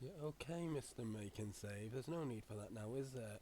Yeah, okay, Mr. Make and Save. There's no need for that now, is there?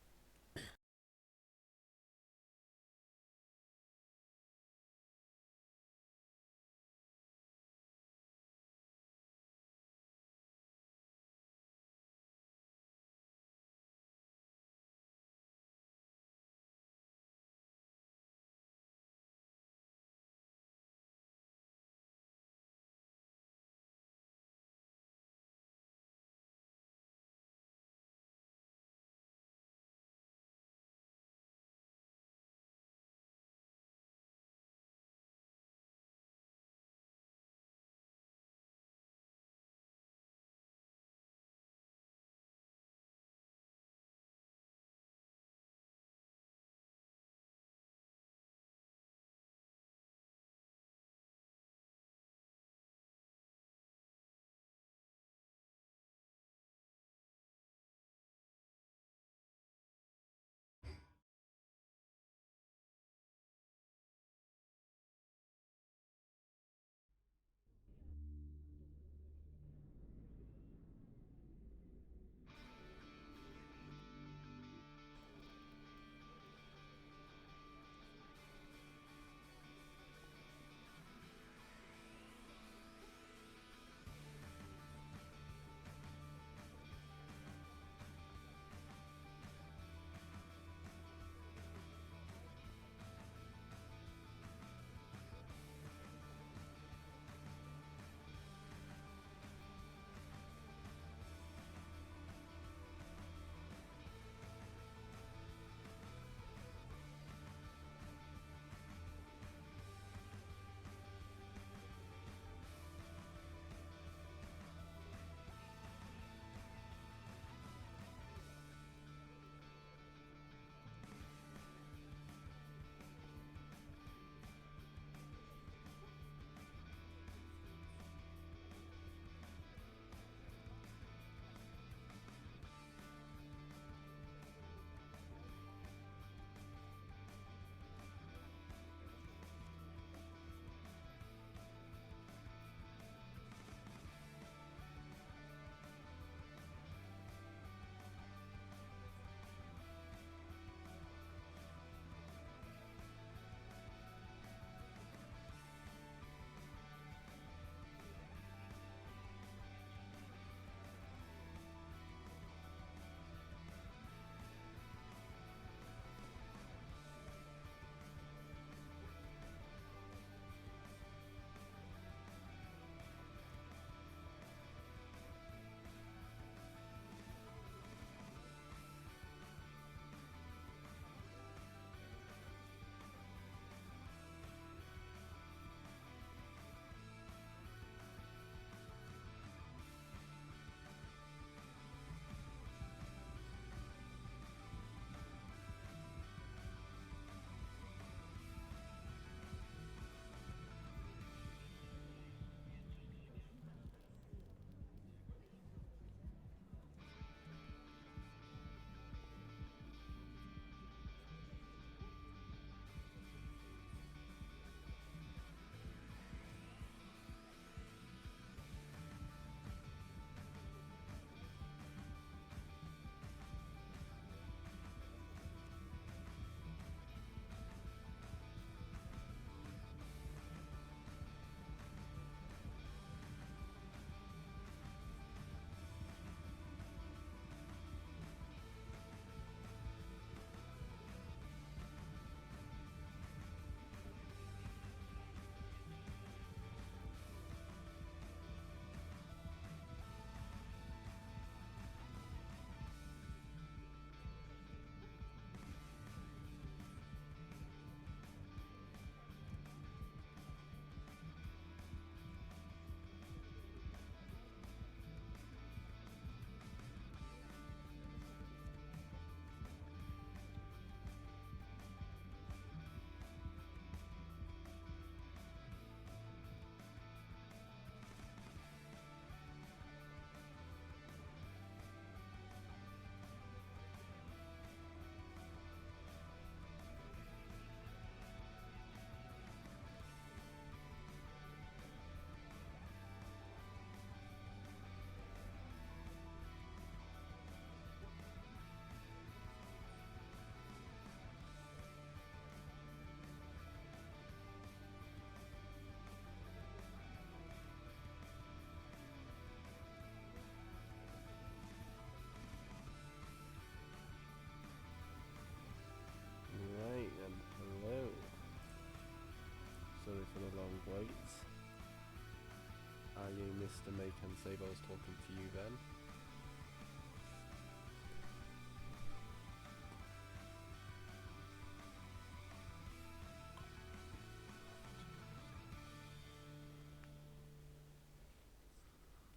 you, Mr. Make and Save. I was talking to you then.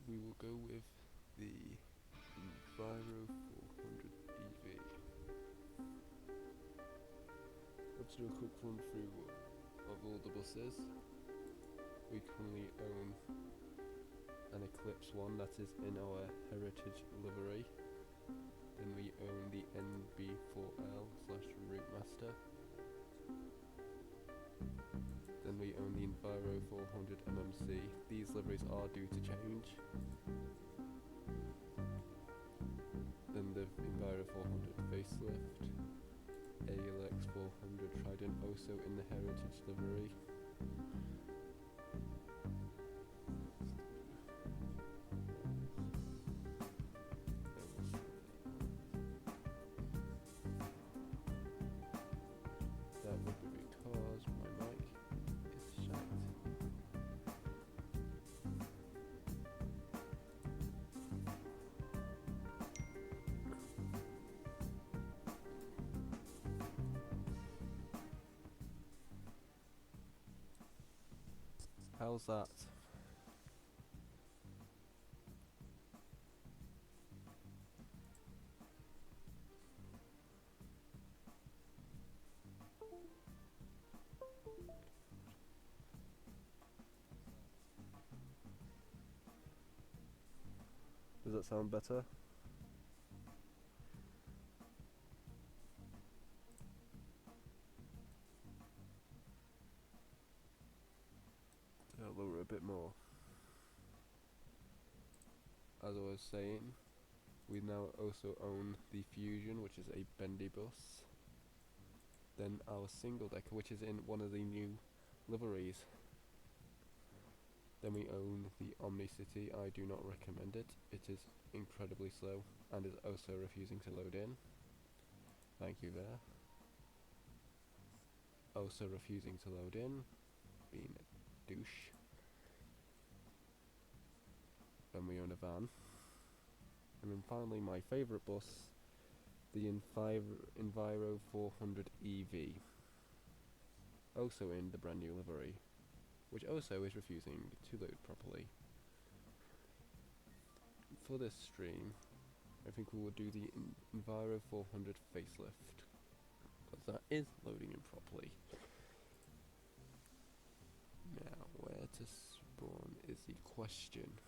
We will go with the Enviro 400 EV. Let's do a quick run through of all the buses. We currently own an Eclipse one that is in our heritage livery. Then we own the NB4L/Route Master. Then we own the Enviro 400 MMC. These liveries are due to change. Then the Enviro 400 facelift, ALX 400 Trident, also in the heritage livery. That would be because my mic is shut. How's that? Does that sound better? I'll lower it a bit more. As I was saying, we now also own the Fusion, which is a bendy bus. Then our single decker, which is in one of the new liveries. Then we own the Omni-City. I do not recommend it. It is incredibly slow and is also refusing to load in. Thank you there. Also refusing to load in, being a douche. Then we own a van. And then finally my favourite bus, the Enviro 400 EV. Also in the brand new livery, which also is refusing to load properly. For this stream, I think we will do the Enviro 400 facelift, because that is loading in properly. Now, where to spawn is the question.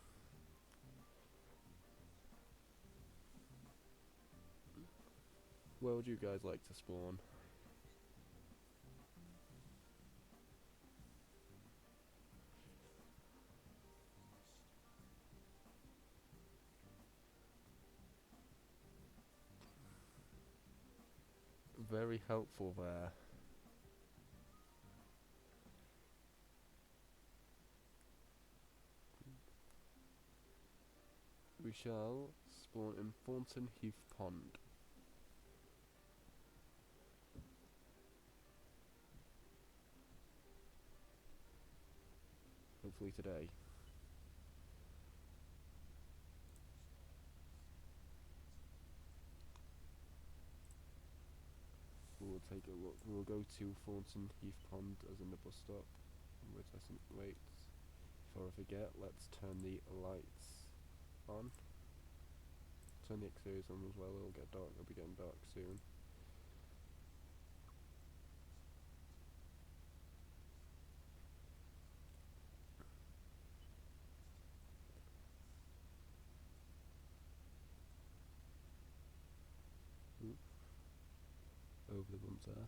Where would you guys like to spawn? Very helpful there. We shall spawn in Thornton Heath Pond. Hopefully today. We'll take a look. We'll go to Thornton Heath Pond as in the bus stop. Wait. Before I forget, let's turn the lights on. Turn the exteriors on as well. It'll get dark. It'll be getting dark soon. Over the bumps there.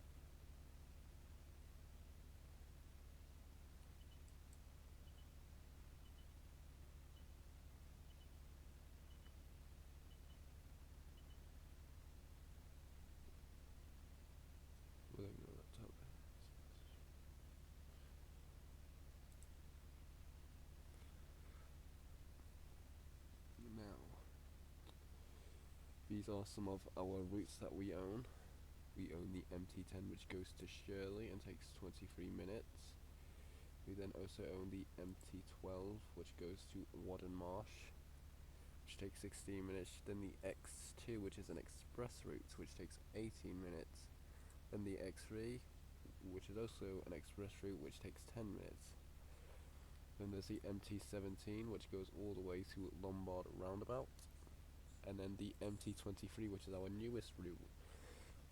We'll ignore that top. Now, these are some of our routes that we own. We own the MT10, which goes to Shirley and takes 23 minutes. We then also own the MT12, which goes to Wadden Marsh, which takes 16 minutes. Then the X2, which is an express route, which takes 18 minutes. Then the X3, which is also an express route, which takes 10 minutes. Then there's the MT17, which goes all the way to Lombard Roundabout. And then the MT23, which is our newest route,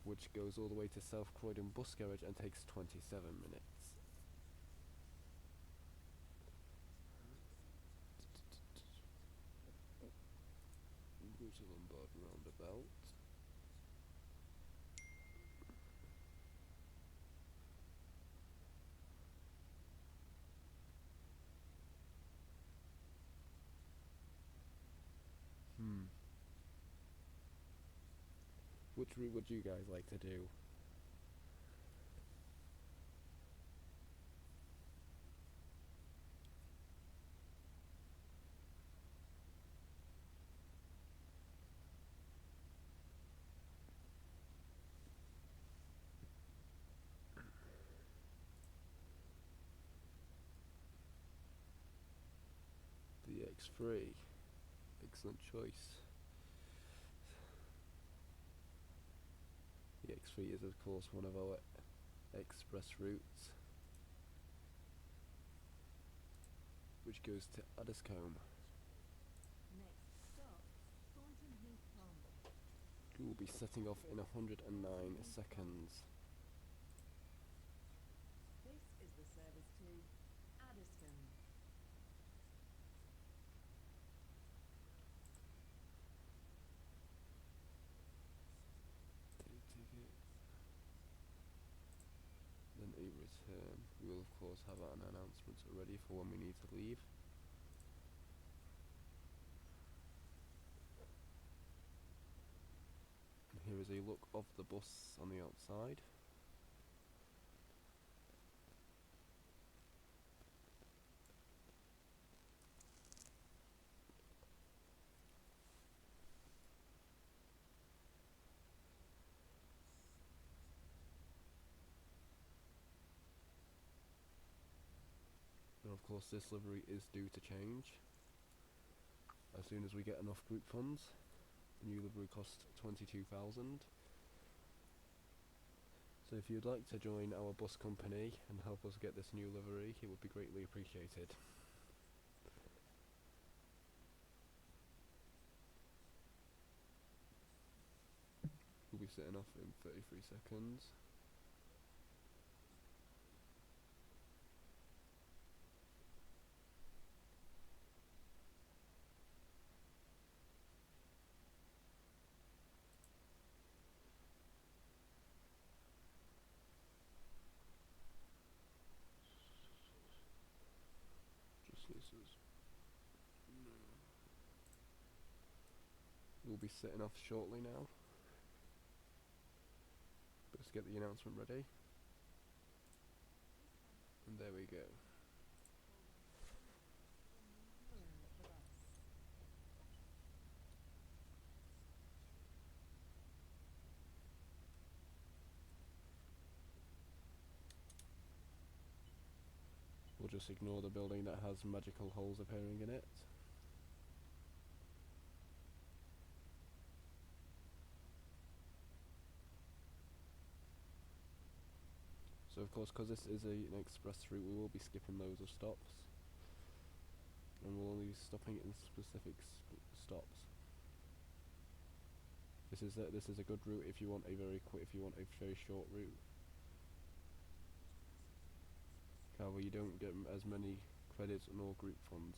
which goes all the way to South Croydon Bus Garage and takes 27 minutes. Go to Lombard Roundabout. Which route would you guys like to do? The X3. Excellent choice. The X3 is of course one of our express routes, which goes to Addiscombe. Next stop, Thornton Heath Farm. We will be setting off in 109 seconds. This is the service to Addiscombe. Ticket. Then a return. We will of course have an announcement ready for when we need to leave. And here is a look of the bus on the outside. And of course this livery is due to change as soon as we get enough group funds. The new livery costs 22,000. So if you'd like to join our bus company and help us get this new livery, it would be greatly appreciated. We'll be setting off in 33 seconds. We'll be setting off shortly now. Let's get the announcement ready. And there we go. We'll just ignore the building that has magical holes appearing in it. So of course, because this is an express route, we will be skipping loads of stops, and we'll only be stopping in specific stops. This is a good route if you want a very short route. However, you don't get as many credits nor group funds.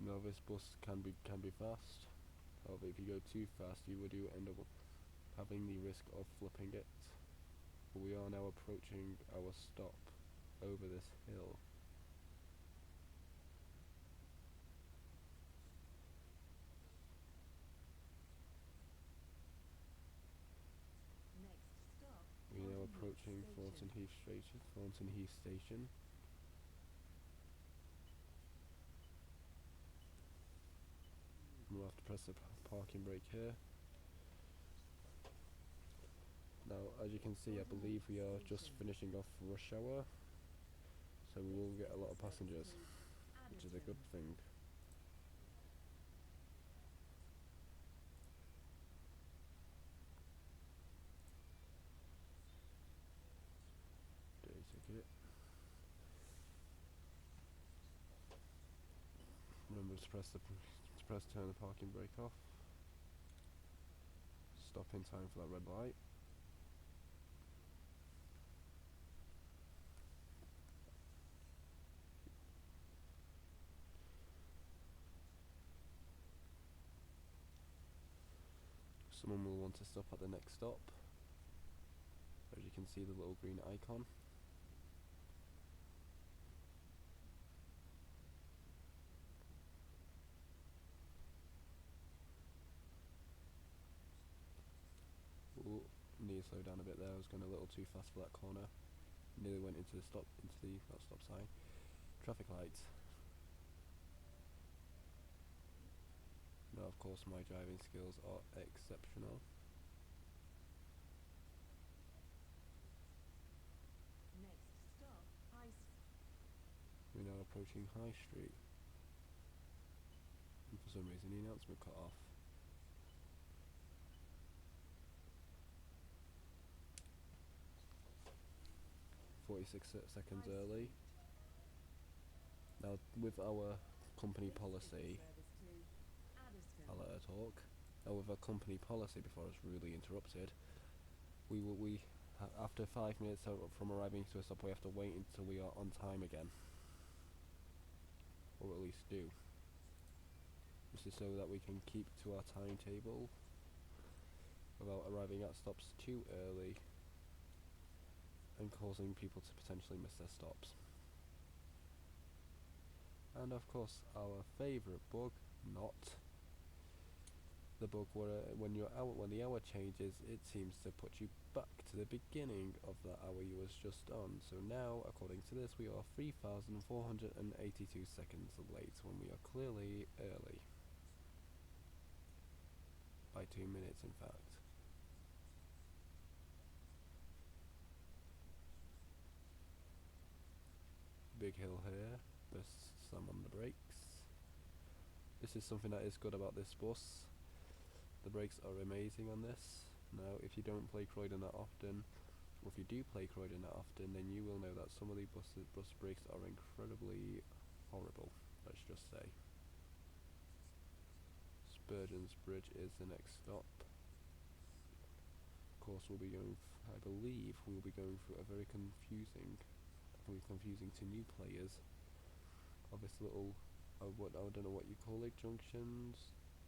Now this bus can be fast. However, if you go too fast, you do end up having the risk of flipping it. But we are now approaching our stop over this hill. Next stop, We are now approaching Thornton Heath Station. we'll have to press the parking brake here. Now, as you can see, I believe we are just finishing off rush hour, so we will get a lot of passengers, which is a good thing. Day ticket. Remember to turn the parking brake off. Stop in time for that red light. Someone will want to stop at the next stop. As you can see, the little green icon. Ooh, need to slow down a bit there. I was going a little too fast for that corner. Nearly went into the stop sign. Traffic lights. Now, of course, my driving skills are exceptional. Next stop, We're now approaching High Street. And for some reason, the announcement cut off. seconds early. Now, with our company policy, I'll let her talk. Now, with our company policy, before I was rudely interrupted, after 5 minutes from arriving to a stop, we have to wait until we are on time again, or at least do. This is so that we can keep to our timetable without arriving at stops too early and causing people to potentially miss their stops. And of course, our favourite bug, not the bug where when the hour changes, it seems to put you back to the beginning of the hour you was just on. So now, according to this, we are 3,482 seconds late when we are clearly early. By 2 minutes, in fact. Big hill here, best slam on the brakes. This is something that is good about this bus. The brakes are amazing on this. Now, if you don't play Croydon that often, or if you do play Croydon that often, then you will know that some of the bus brakes are incredibly horrible, let's just say. Spurgeon's Bridge is the next stop. Of course, I believe we'll be going through a very confusing to new players of this little, I don't know what you call it, junctions,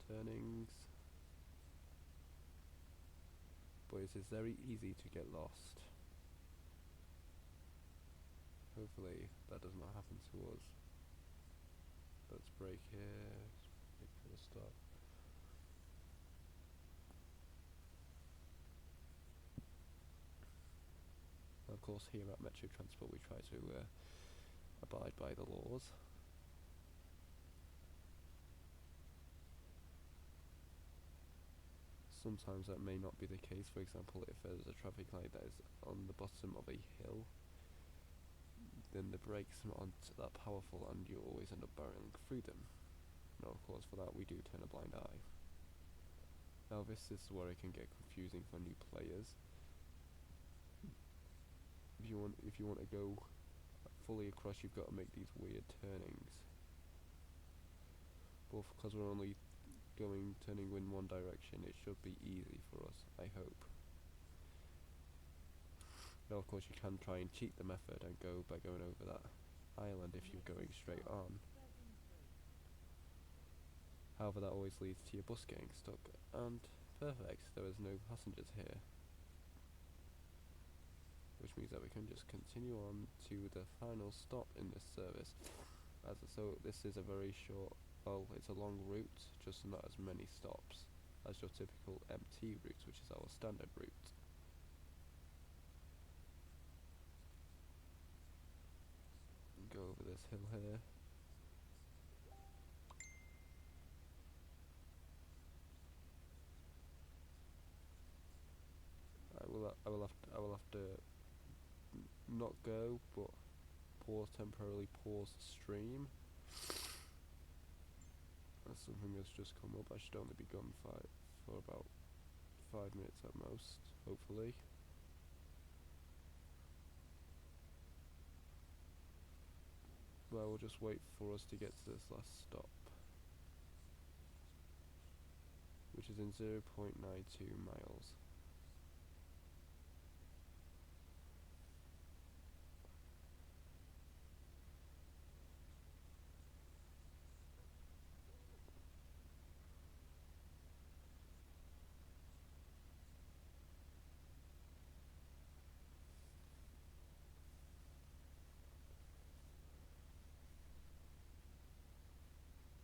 turnings, but it is very easy to get lost. Hopefully that does not happen to us. Let's brake here, wait for the stop. Of course, here at MetroTransport we try to abide by the laws. Sometimes that may not be the case. For example, if there's a traffic light that is on the bottom of a hill, then the brakes aren't that powerful and you always end up barreling through them. Now, of course, for that we do turn a blind eye. Now, this is where it can get confusing for new players. If you want to go fully across, you've got to make these weird turnings. But because we're only turning in one direction, it should be easy for us, I hope. Now, of course, you can try and cheat the method and go by going over that island if you're going straight on. However, that always leads to your bus getting stuck. And perfect, there is no passengers here, which means that we can just continue on to the final stop in this service. So this is a very short, well, it's a long route, just not as many stops as your typical MT route, which is our standard route. Go over this hill here. have to not go, but temporarily pause the stream. That's something that's just come up. I should only be gone for about 5 minutes at most, hopefully. But I will just wait for us to get to this last stop, which is in 0.92 miles.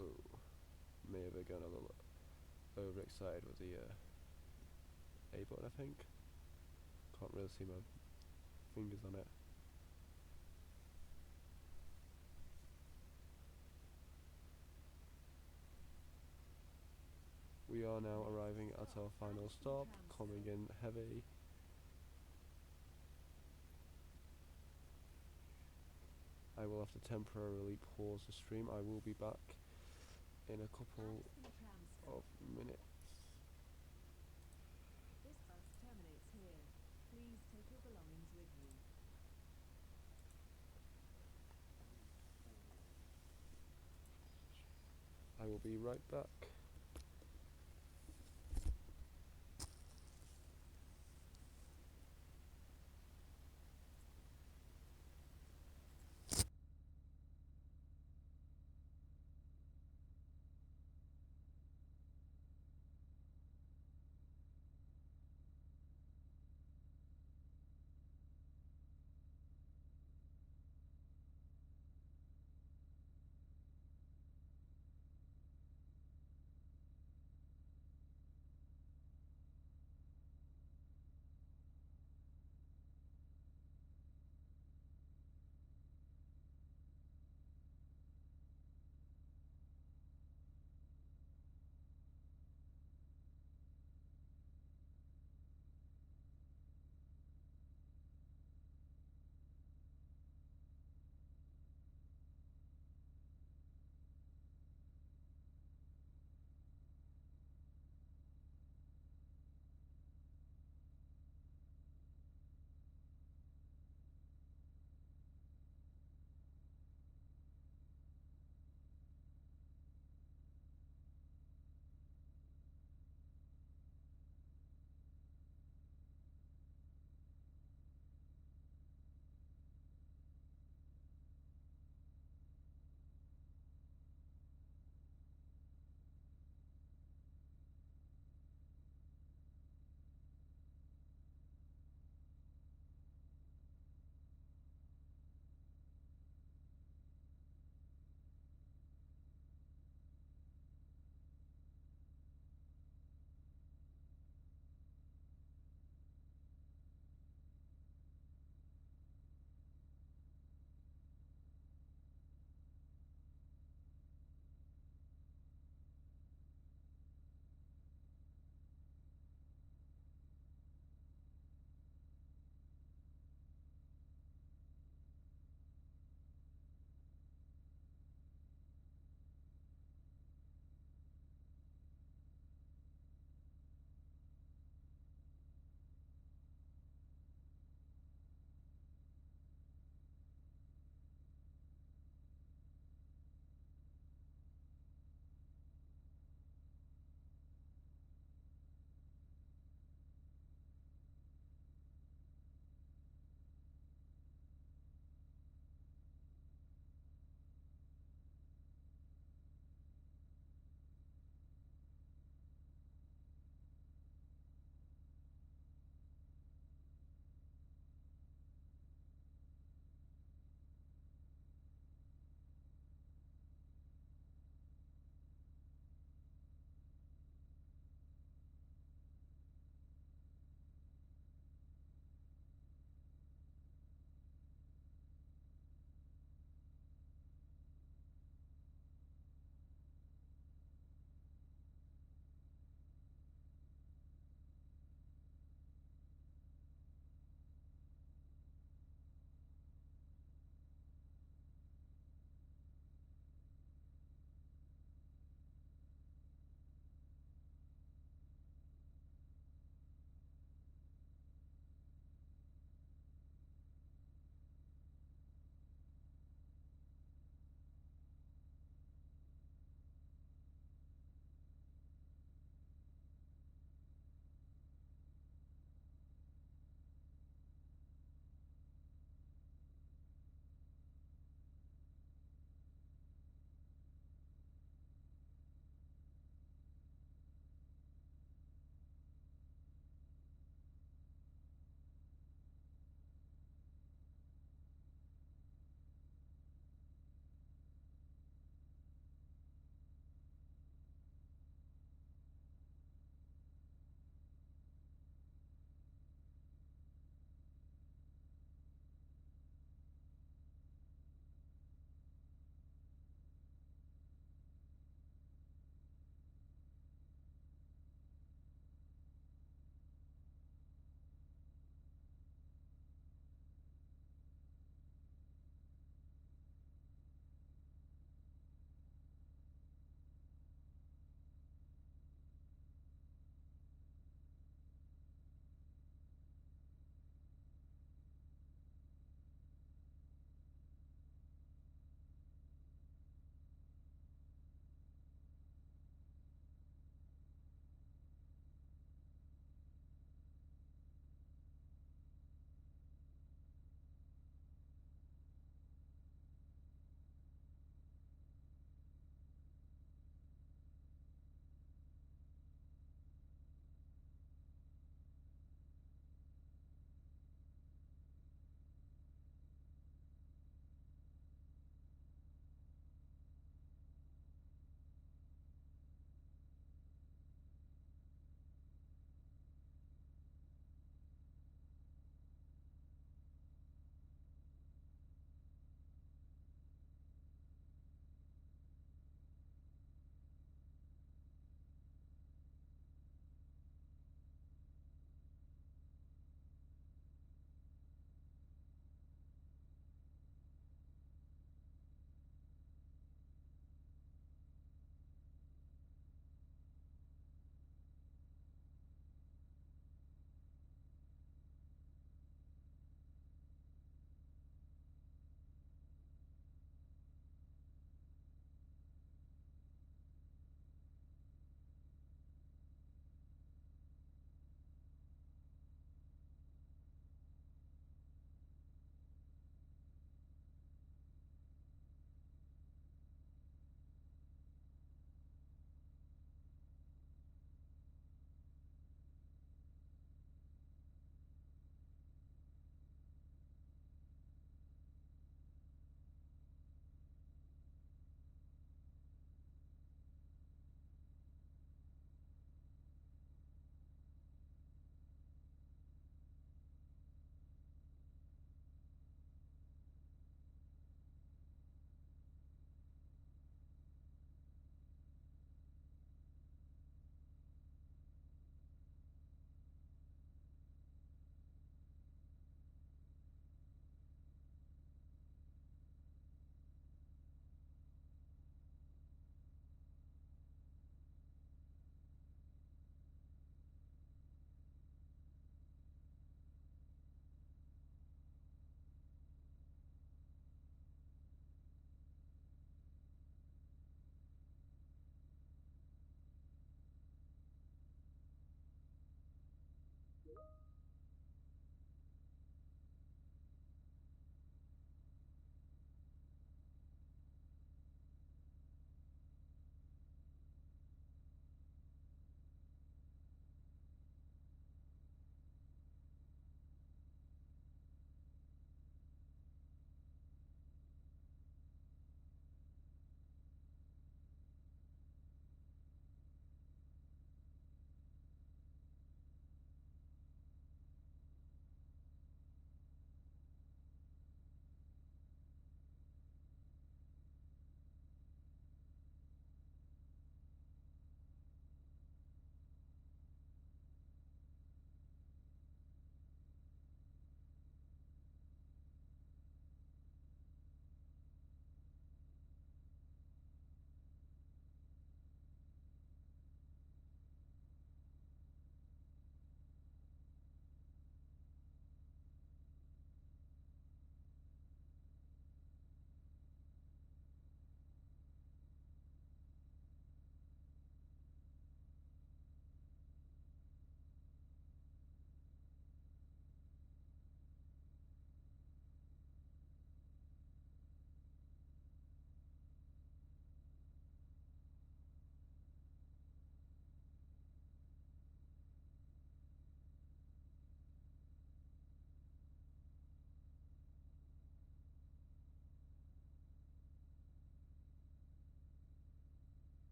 Oh, may have gone a little overexcited with the A button, I think. Can't really see my fingers on it. We are now arriving at our final stop, coming in heavy. I will have to temporarily pause the stream. I will be back in a couple of minutes. This bus terminates here. Please take your belongings with you. I will be right back.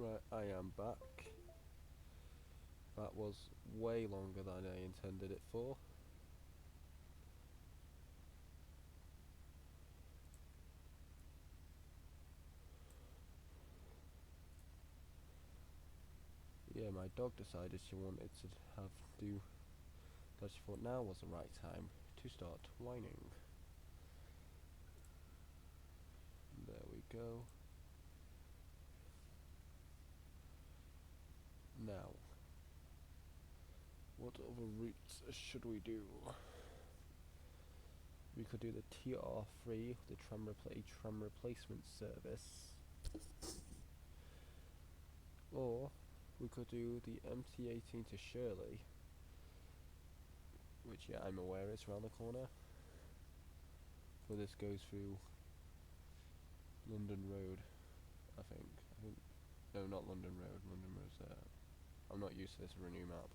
Right, I am back. That was way longer than I intended it for. Yeah, my dog decided she wanted to that she thought now was the right time to start whining. There we go. Now, what other routes should we do? We could do the TR3, the tram replacement service, or we could do the MT18 to Shirley, which, yeah, I'm aware is around the corner. But this goes through London Road, I think. No, not London Road. London Road's there. I'm not used to this for a new map.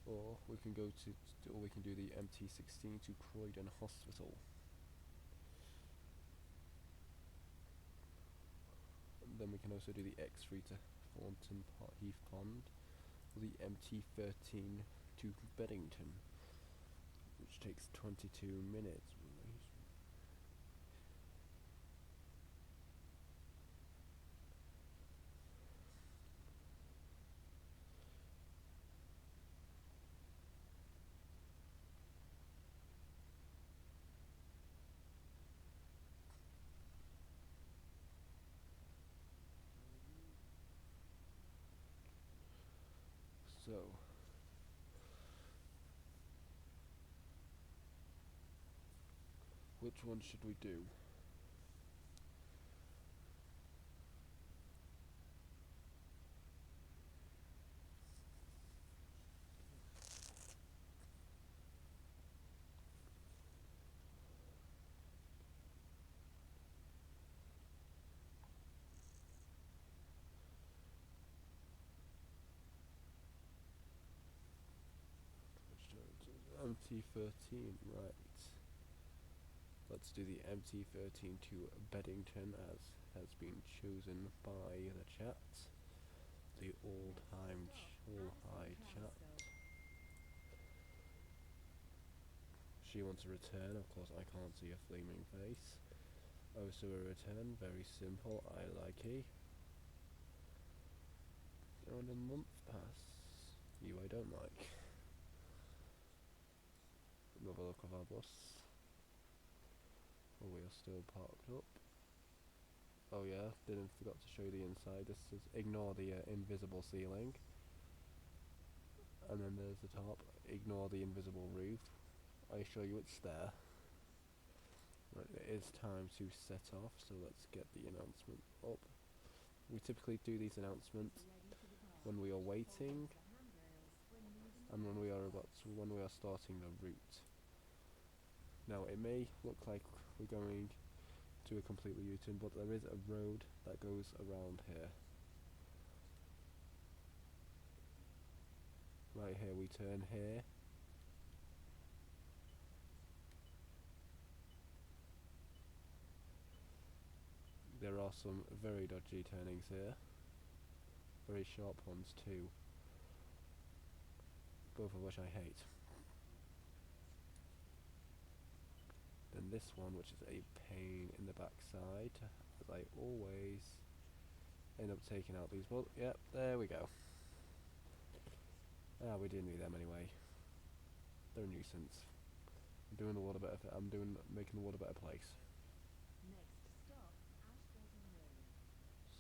Or we can do the MT16 to Croydon Hospital. And then we can also do the X3 to Thornton Heath Pond, or the MT13 to Beddington, which takes 22 minutes. So, which one should we do? MT13, right. Let's do the MT13 to Beddington, as has been chosen by the chat. The all-time all-high chat. She wants a return, of course I can't see a flaming face. Oh, so a return, very simple, I like it. And a month pass. You I don't like. Another look of our bus. Oh, we are still parked up. Oh yeah, forgot to show you the inside. This is, ignore the invisible ceiling. And then there's the top. Ignore the invisible roof. I assure you it's there. Right, it is time to set off, so let's get the announcement up. We typically do these announcements when we are waiting and when we are starting the route. Now it may look like we're going to a completely U-turn, but there is a road that goes around here. Right here, we turn here. There are some very dodgy turnings here. Very sharp ones too. Both of which I hate. Then this one, which is a pain in the backside, as I always end up taking out these. Well, yep, there we go. Ah, we didn't need them anyway. They're a nuisance. I'm doing the water better. Making the water a better place. Next stop, Ashburton Road.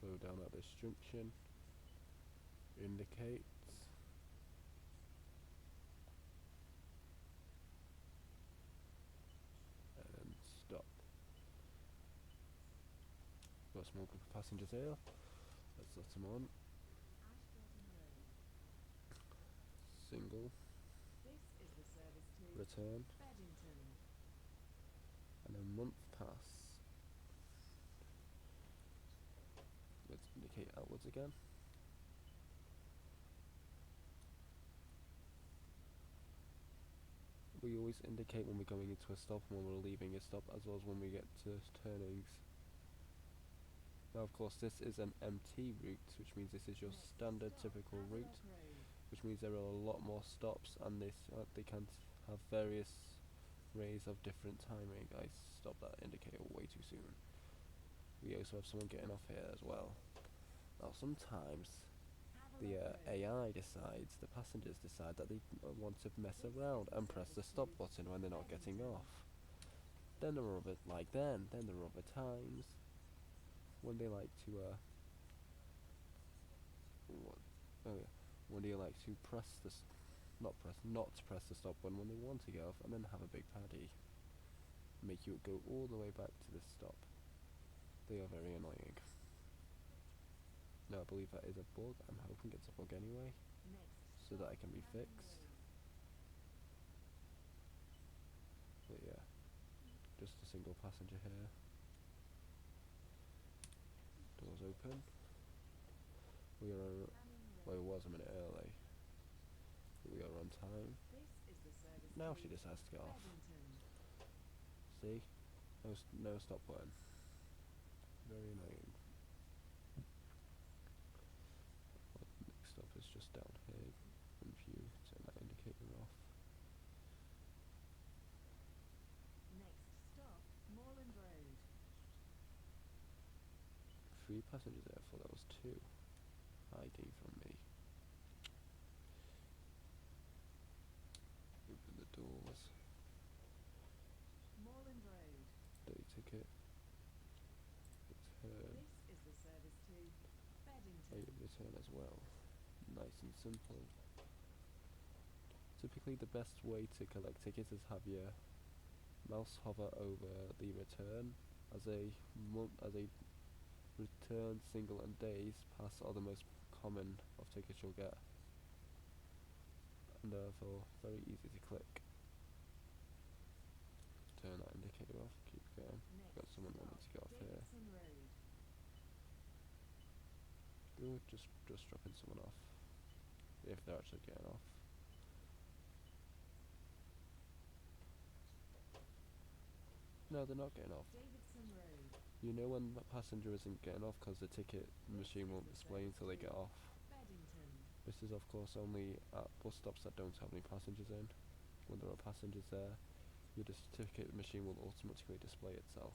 So down at this junction, indicates. And stop. Got a small group of passengers here. Let's let them on. Ashburton Road. Single. This is the service to Return. Beddington. And a month pass. Let's indicate outwards again. We always indicate when we're going into a stop and when we're leaving a stop, as well as when we get to turnings. Now of course this is an MT route, which means this is your Next standard stop, typical route, Havelock Road. which means there are a lot more stops, and they can have various ways of different timing. I stopped that indicator way too soon. We also have someone getting off here as well. Now sometimes the Havelock Road. AI decides, the passengers decide that they want to mess around and press the stop button when they're not getting off. Then there are other then there are other times when they like to when they like to not press the stop button when they want to get off, and then have a big paddy, make you go all the way back to the stop. They are very annoying. No, I believe that is a bug. I'm hoping it's a bug anyway, Next so that stop, it can be Canning fixed. Road. But yeah, just a single passenger here. Doors open. We are, Canning well, it Road. was a minute early. But we are on time. This is the service Now to she decides to get off. Beddington. See? No stop button. Very annoying. Next stop is just down here. In view, turn that indicator off. Next stop, Moreland Road. 3 passengers there, I thought that was 2. Hiding from me. Open the doors. Moreland Road. Day ticket. Return. This is the service to Beddington. Return as well. Nice and simple. Typically the best way to collect tickets is have your mouse hover over the return, as a return, single and days pass are the most common of tickets you'll get, and therefore very easy to click. Turn that indicator off, keep going. Next Got someone wanting to get off here. Davidson Road. Good, just dropping someone off, if they're actually getting off. No, they're not getting off. Davidson Road. You know when the passenger isn't getting off because the ticket machine won't display until they get off. Beddington. This is of course only at bus stops that don't have any passengers in. When there are passengers there, your ticket machine will automatically display itself.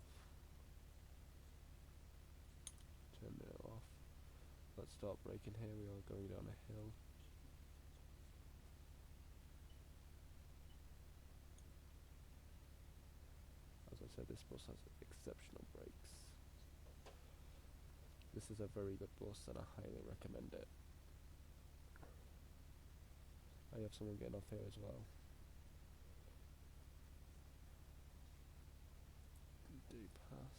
Turn it off. Let's start braking here, we are going down a hill. As I said, this bus has exceptional brakes. This is a very good bus and I highly recommend it. I have someone getting off here as well. Do pass.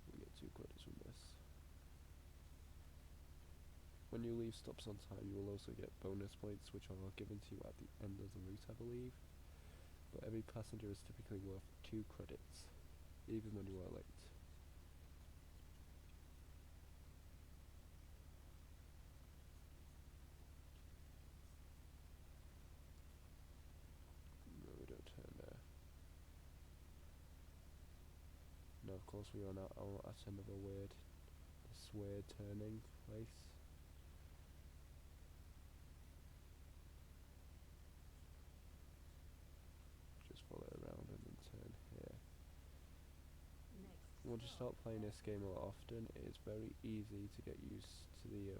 We get 2 credits from this. When you leave stops on time, you will also get bonus points, which are given to you at the end of the route, I believe. But every passenger is typically worth 2 credits, even when you are late. No, we don't turn there. Now, of course, we are now at another weird turning place. Just follow it around and then turn here. Next Once you start playing this game a lot often, it is very easy to get used to the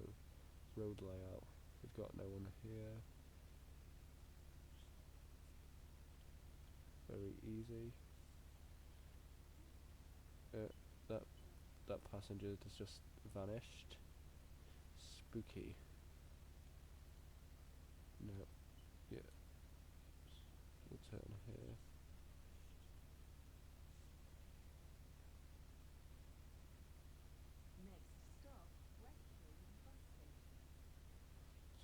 road layout. We've got no one here. Very easy. That passenger has just vanished. Spooky. No. Yeah. We'll turn here. Next stop, West Croydon Bus Station.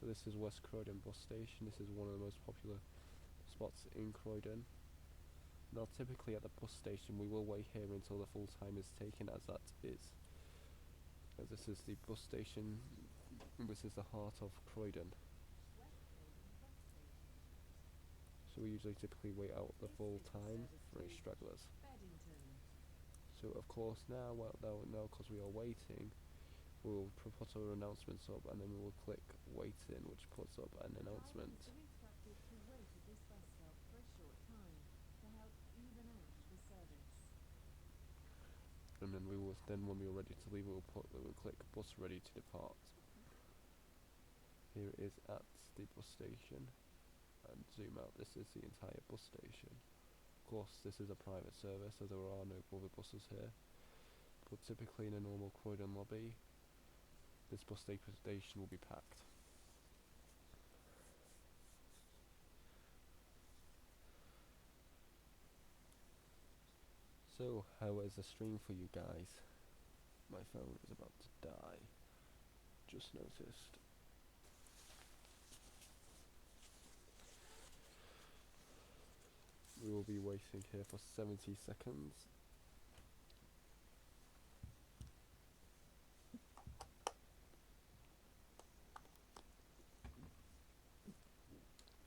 So this is West Croydon Bus Station. This is one of the most popular spots in Croydon. Now typically at the bus station we will wait here until the full time is taken, as this is the bus station This is the heart of Croydon. West Croydon Bus Station. So we usually typically wait out the This full is the time service for any to stragglers. Beddington. So of course now, well, now because we are waiting, we'll put our announcements up, and then we will click wait in, which puts up an The driver announcement. has been instructed to wait at this bus stop for a short time to help even out the service. And then when we are ready to leave, we will click bus ready to depart. Here it is at the bus station, and zoom out. This is the entire bus station. Of course, this is a private service, so there are no other buses here. But typically in a normal Croydon lobby, this bus station will be packed. So, how is the stream for you guys? My phone is about to die. Just noticed. We will be waiting here for 70 seconds.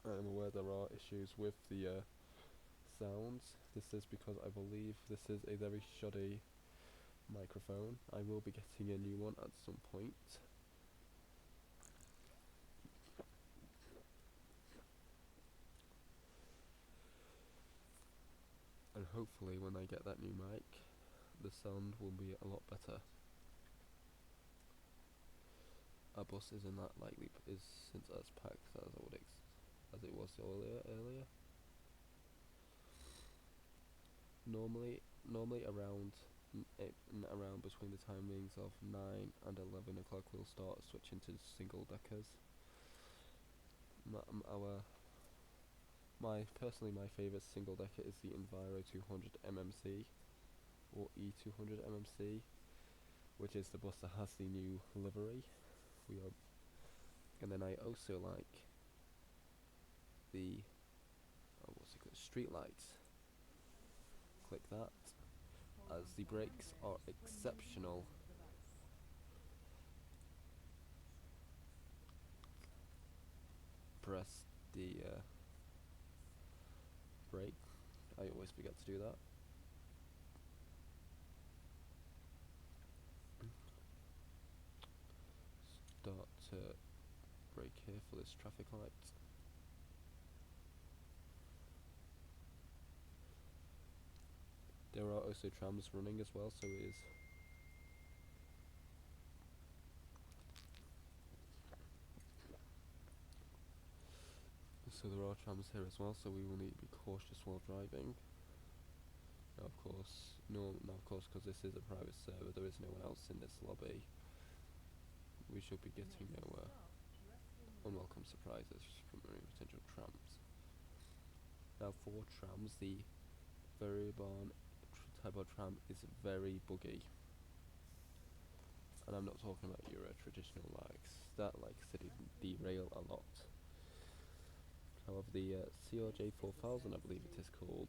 I am aware there are issues with the sounds. This is because I believe this is a very shoddy microphone. I will be getting a new one at some point. And hopefully when I get that new mic, the sound will be a lot better. Our bus isn't that likely is since as packed as as it was earlier. Normally around between the timings of 9 and 11 o'clock we'll start switching to single deckers. Personally my favourite single decker is the Enviro 200 MMC or E200 MMC, which is the bus that has the new livery. And then I also like the street lights. Click that, as the brakes are exceptional. Press the brake. I always forget to do that. Start to brake here for this traffic light. There are also trams running as well, so it is so there are trams here as well, so we will need to be cautious while driving. Now of course, because this is a private server, there is no one else in this lobby. We should be getting no unwelcome surprises from any potential trams. Now for trams, the Veribon type of tram is very buggy. And I'm not talking about your traditional likes that derail a lot. However, the CRJ 4000, I believe it is called,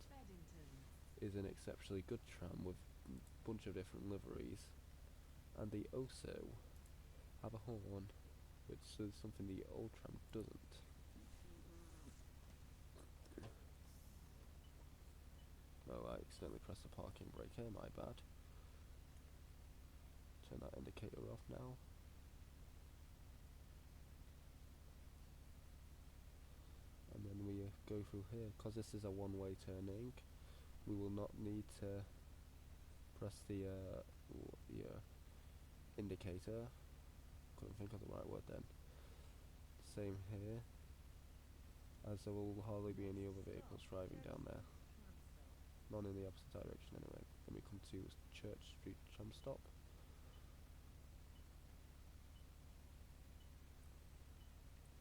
is an exceptionally good tram with a bunch of different liveries, and they also have a horn, which is something the old tram doesn't. Oh, I accidentally pressed the parking brake here, my bad. Turn that indicator off now. And then we go through here, because this is a one-way turning, we will not need to press the indicator. Couldn't think of the right word then. Same here, as there will hardly be any other vehicles driving down there. None in the opposite direction anyway. Then we come to Church Street tram stop.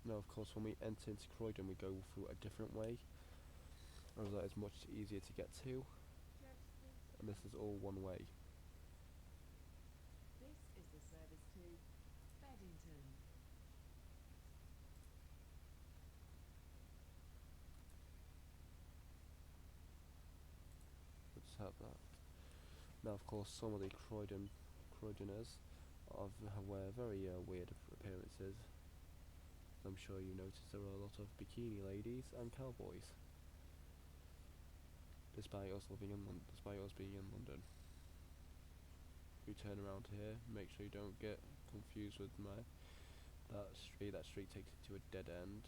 Now of course when we enter into Croydon we go through a different way, as that is much easier to get to, and this is all one way. This is the service to Beddington. Let's have that. Now of course some of the Croydoners wear very weird appearances. I'm sure you noticed there are a lot of bikini ladies and cowboys. Despite us being in London. We turn around here, make sure you don't get confused with that street. That street takes you to a dead end.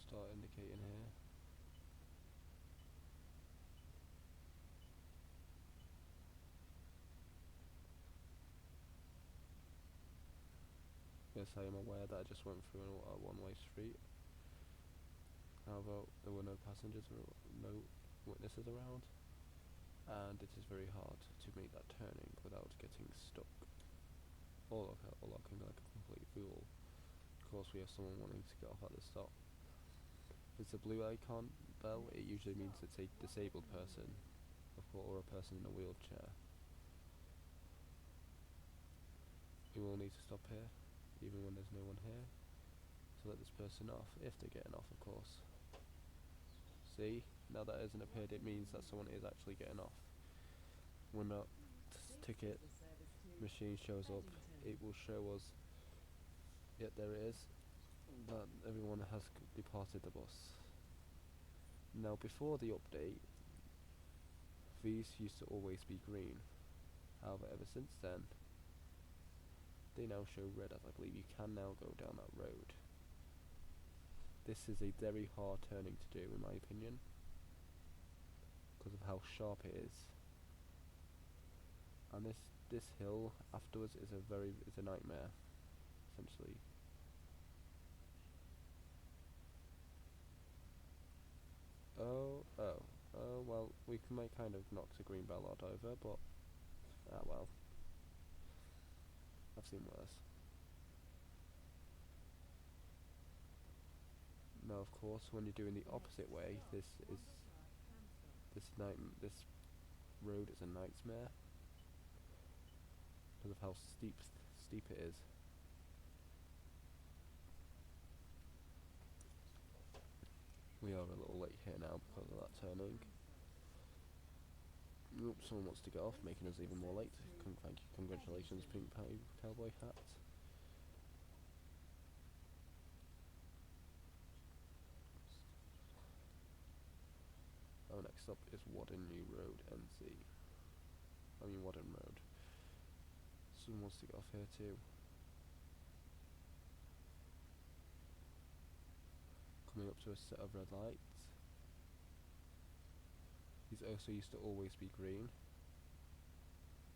Start indicating here. Yes, I am aware that I just went through a one-way street. However, there were no passengers or no witnesses around, and it is very hard to make that turning without getting stuck or looking like a complete fool. Of course, we have someone wanting to get off at the stop. If it's a blue icon bell, it usually means it's a disabled person, or a person in a wheelchair. You will need to stop here, even when there's no one here, to let this person off, if they're getting off, of course. See, now that hasn't appeared, it means that someone is actually getting off. When that ticket machine shows up, it will show us, yet there it is, that everyone has departed the bus. Now, before the update, these used to always be green. However, ever since then, they now show red, as I believe you can now go down that road. This is a very hard turning to do, in my opinion, because of how sharp it is. And this hill afterwards is a nightmare, essentially. Well, we might kind of knock the green bell out over, but well, I've seen worse. Now, of course, when you're doing the opposite way, this road is a nightmare because of how steep it is. We are a little late here now because of that turning. Oops, someone wants to get off, making us even more late. Thank you, congratulations, Pink Cowboy Hat. Next up is Wadden New Road, NC. Wadden Road. Someone wants to get off here too. Coming up to a set of red lights. These also used to always be green.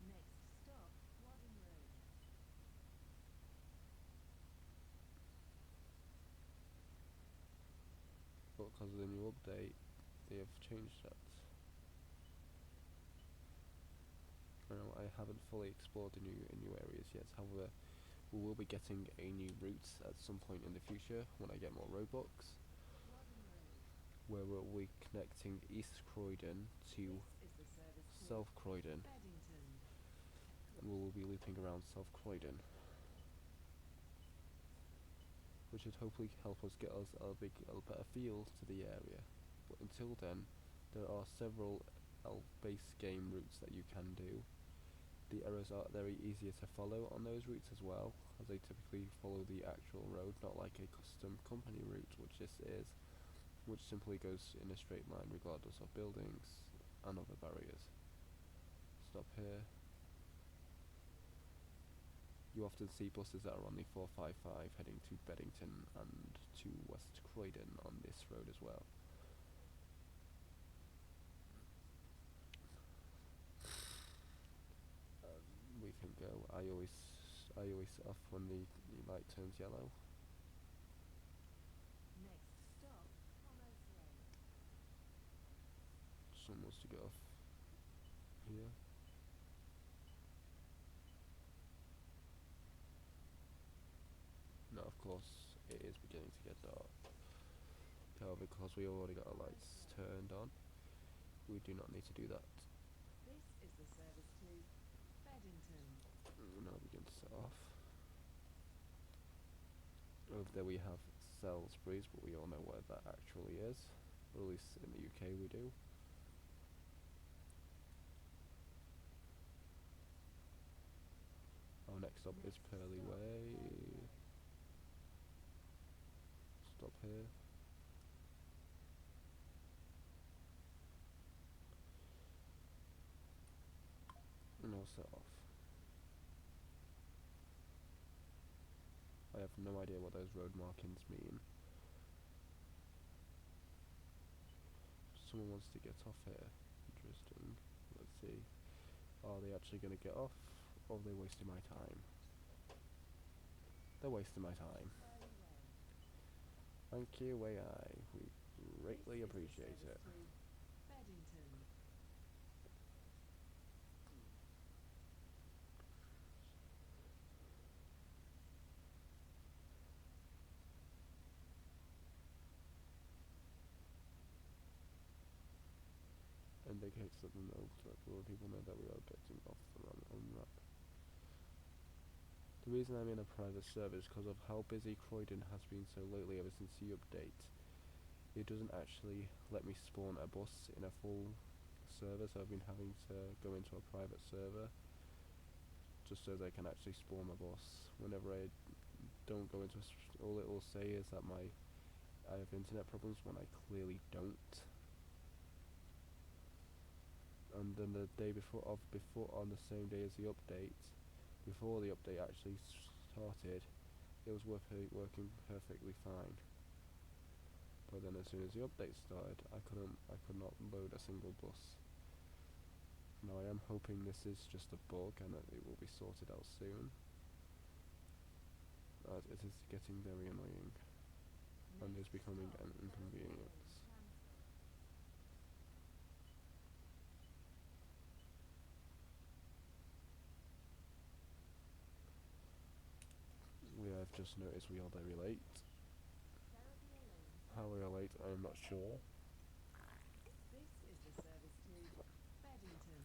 Next stop, Croydon Road. But because of the new update, they have changed that. I haven't fully explored the new areas yet. However, we will be getting a new route at some point in the future when I get more ROBLOX, where we'll be connecting East Croydon to South Croydon, and we will be looping around South Croydon, which should hopefully help us get us a better feel to the area. But until then, there are several base game routes that you can do. The arrows are very easier to follow on those routes as well, as they typically follow the actual road, not like a custom company route, which this is, which simply goes in a straight line regardless of buildings and other barriers. Stop here. You often see buses that are on the 455 heading to Beddington and to West Croydon on this road as well. We can go. I always set off when the light turns yellow. Next stop, Commerce Lane. Someone wants to get off here. Now, of course, it is beginning to get dark. However, because we already got our lights turned on, we do not need to do that. This is the service to Beddington. We now begin to set off. Over there we have Salisbury's, but we all know where that actually is. Or at least in the UK we do. Our next stop is Purley Way. Stop here. And I'll set off. I have no idea what those road markings mean. Someone wants to get off here. Interesting. Let's see. Are they actually going to get off? Or are they wasting my time? They're wasting my time. Thank you, AI. We greatly appreciate it. Beddington. Indicates that the note that people know that we are getting off the wrong on-ramp. The reason I'm in a private service is because of how busy Croydon has been so lately ever since the update. It doesn't actually let me spawn a bus in a full server, so I've been having to go into a private server just so they can actually spawn my bus. Whenever I don't go into all it will say is that I have internet problems when I clearly don't. And then the day before on the same day as the update, before the update actually started, it was working perfectly fine. But then as soon as the update started, I could not load a single bus. Now I am hoping this is just a bug and that it will be sorted out soon, as it is getting very annoying and is becoming an inconvenience. We have just noticed we are very late. How we are late, I am not sure. This is the service to Beddington.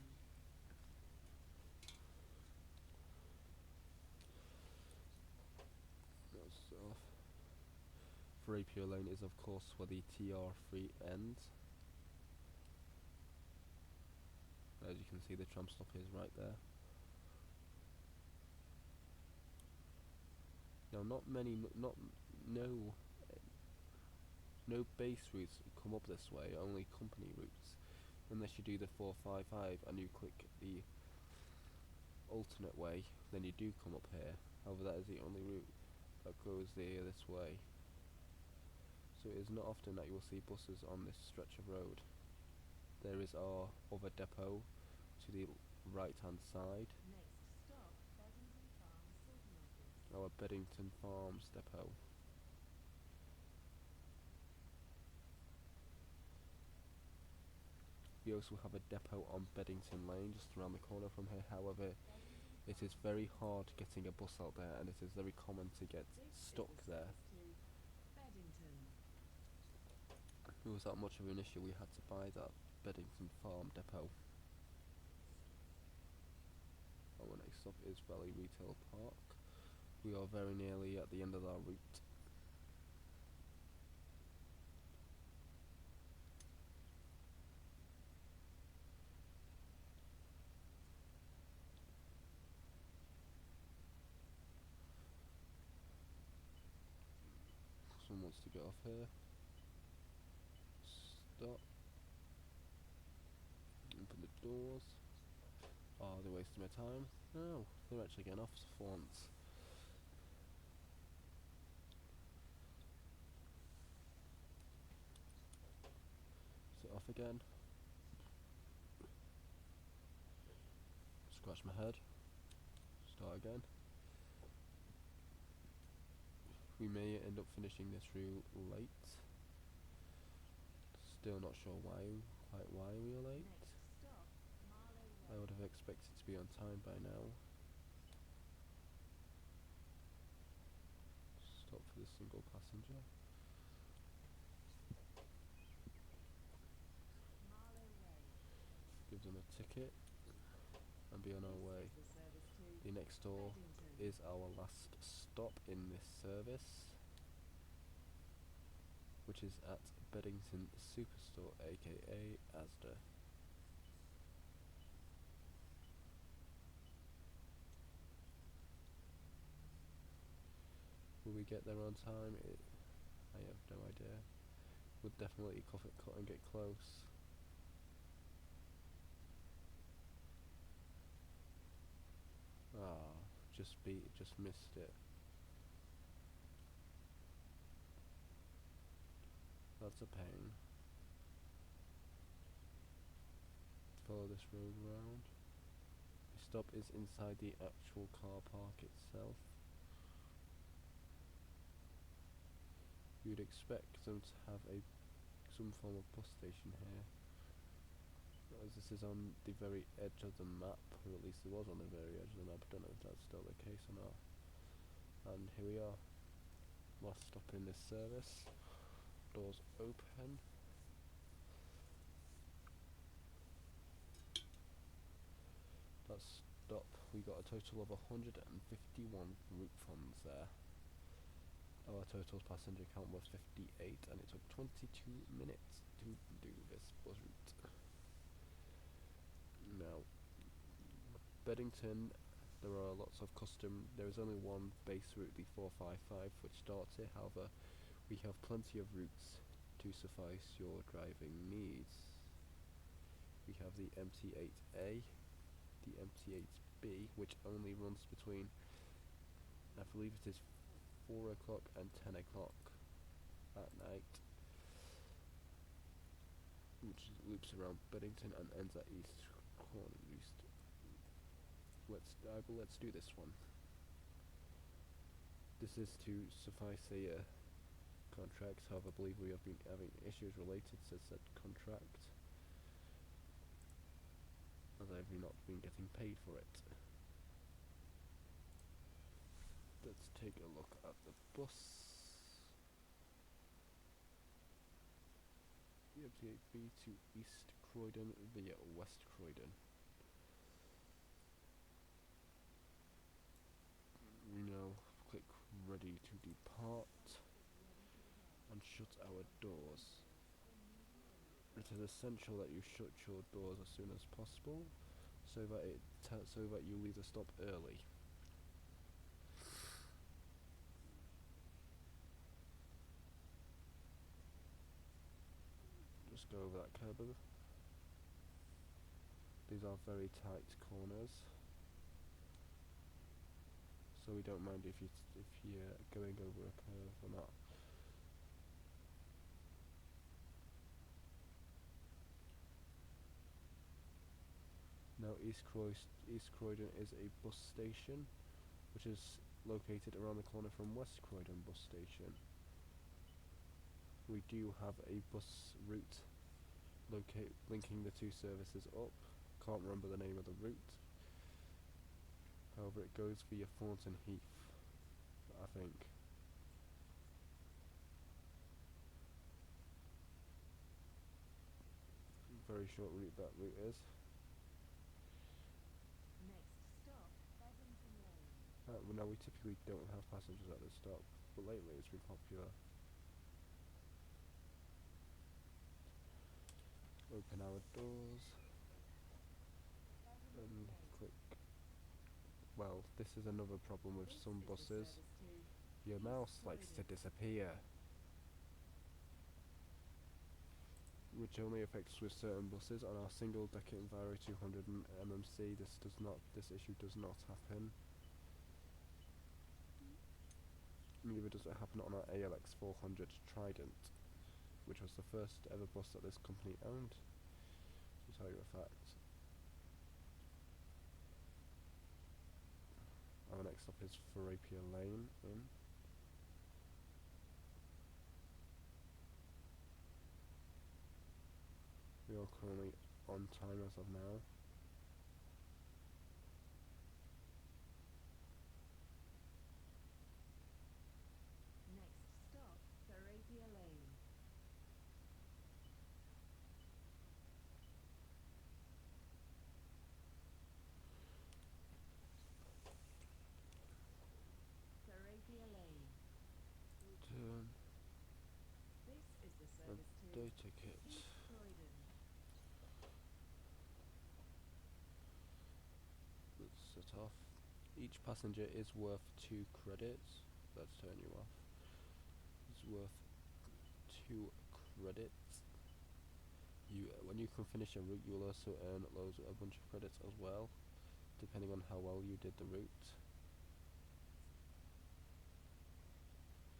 That's off. Rapier Lane is of course where the TR3 ends. As you can see, the tram stop is right there. Now, no base routes come up this way, only company routes. Unless you do the 455 and you click the alternate way, then you do come up here. However, that is the only route that goes this way. So it is not often that you will see buses on this stretch of road. There is our other depot to the right hand side. Next stop, Beddington Farm Sorting Office. Our Beddington Farms depot. We also have a depot on Beddington Lane just around the corner from here. However, it is very hard getting a bus out there and it is very common to get stuck there. It was that much of an issue we had to buy that Beddington Farm depot. Our next stop is Valley Retail Park. We are very nearly at the end of our route. Someone wants to get off here. Stop. Open the doors. Oh, they're wasting my time. No, they're actually getting off for once. Sit off again. Scratch my head. Start again. We may end up finishing this route late. Still not sure quite why we are late. I would have expected to be on time by now. Stop for the single passenger. Give them a ticket and be on our way. The next door is our last stop in this service, which is at Beddington Superstore, aka Asda. Will we get there on time? I have no idea. We'll definitely cut and get close. Ah, just missed it. That's a pain. Follow this road round. The stop is inside the actual car park itself. You'd expect them to have some form of bus station here, as this is on the very edge of the map, or at least it was on the very edge of the map. I don't know if that's still the case or not. And here we are, last stop in this service. Doors open. That stop, we got a total of 151 route funds there. Our total passenger count was 58, and it took 22 minutes to do this bus route. Now, Beddington, there are lots of there is only one base route, the 455, which starts here. However, we have plenty of routes to suffice your driving needs. We have the MT8A, the MT8B, which only runs between, I believe it is 4 o'clock and 10 o'clock at night, which loops around Beddington and ends at East Croydon. Let's do this one. This is to suffice a contract. However, I believe we have been having issues related to said contract, as I have not been getting paid for it. Let's take a look at the bus. The MT8B to East Croydon via West Croydon. We now click ready to depart and shut our doors. It is essential that you shut your doors as soon as possible, so that you leave the stop early. Just go over that curb. These are very tight corners, so we don't mind if you're going over a curve or not. Now, East Croydon is a bus station, which is located around the corner from West Croydon bus station. We do have a bus route linking the two services up. Can't remember the name of the route. However, it goes via Thornton Heath, I think. Very short route that route is. Next stop, Beddington Lane. Now, we typically don't have passengers at this stop, but lately it's been popular. Open our doors and click. Well, this is another problem with some buses. Your mouse likes to disappear, which only affects with certain buses. On our single decker Enviro 200 MMC, this issue does not happen. Neither does it happen on our ALX 400 Trident, which was the first ever bus that this company owned, to tell you a fact. Our next stop is Therapia Lane in. We are currently on time as of now. Next stop, Therapia Lane. Therapia Lane. Turn. This is Day ticket. East Croydon. Let's set off. Each passenger is worth 2 credits. Let's turn you off. It's worth 2 credits. When you can finish a route, you will also earn a bunch of credits as well, depending on how well you did the route.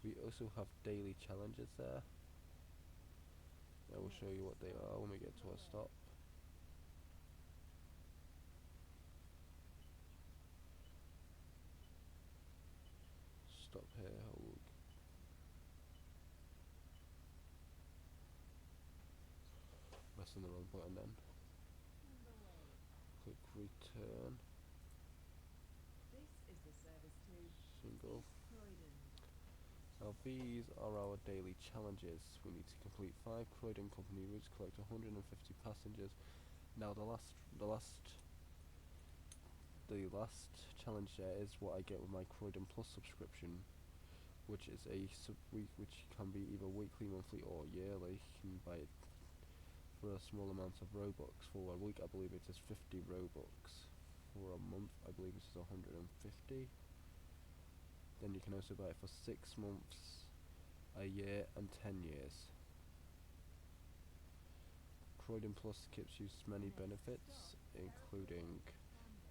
We also have daily challenges there. I will show you what they are when we get to our stop. Stop here, hold. Pressing the wrong button then. Timberway. Click return. This is the service to Single. East Croydon. Now these are our daily challenges. We need to complete 5 Croydon company routes, collect 150 passengers. Now the last challenge there is what I get with my Croydon Plus subscription, which is which can be either weekly, monthly, or yearly. You can buy it for a small amount of Robux. For a week, I believe it is 50 Robux. For a month, I believe it is 150. Then you can also buy it for 6 months, a year, and 10 years. Croydon Plus gives you many benefits, including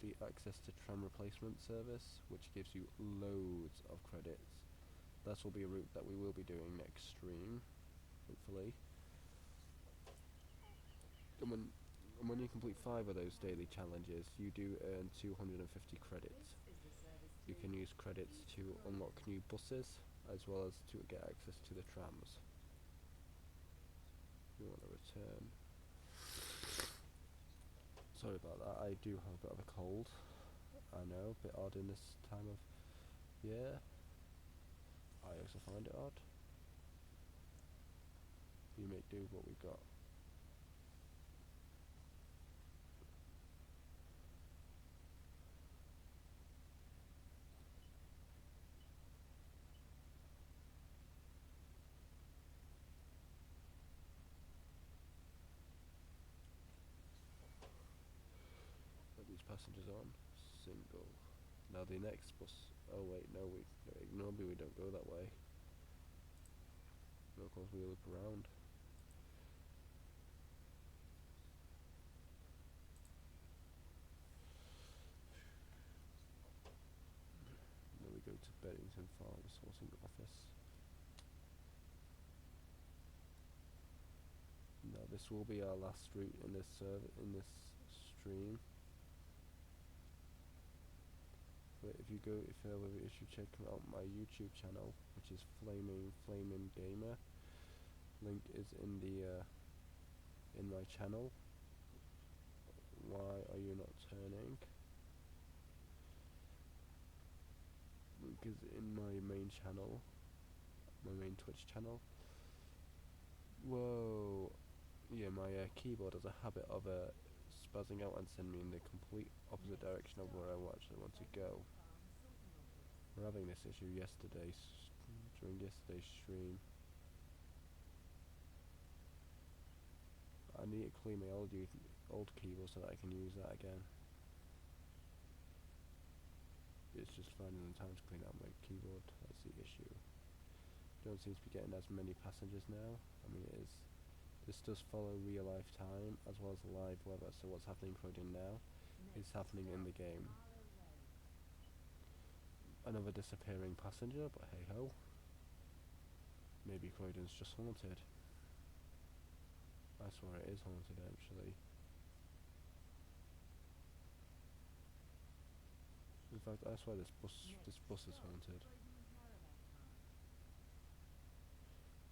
the access to tram replacement service, which gives you loads of credits. That will be a route that we will be doing next stream, hopefully. And when you complete 5 of those daily challenges, you do earn 250 credits. You can use credits to unlock new buses, as well as to get access to the trams. You want to return. Sorry about that, I do have a bit of a cold. I know, a bit odd in this time of year. I also find it odd. We make do with what we've got. Put these passengers on. Single. Now the next bus. Oh wait, no, ignore me. We don't go that way. No, of course we loop around. Then we go to Beddington Farm Sourcing Office. Now this will be our last route in this stream. But if you should check out my YouTube channel, which is Flaming Gamer. Link is in my channel. Why are you not turning? Link is in my main channel, my main Twitch channel. Whoa, yeah, my keyboard has a habit of spazzing out and sending me in the complete opposite direction of where I actually want to go. We're having this issue during yesterday's stream. I need to clean my old keyboard so that I can use that again. It's just finding the time to clean out my keyboard. That's the issue. Don't seem to be getting as many passengers now. I mean, this does follow real life time as well as live weather. So what's happening in Croydon now is happening in the game. Another disappearing passenger, but hey ho. Maybe Croydon's just haunted. I swear it is haunted actually. In fact, I swear this bus is haunted.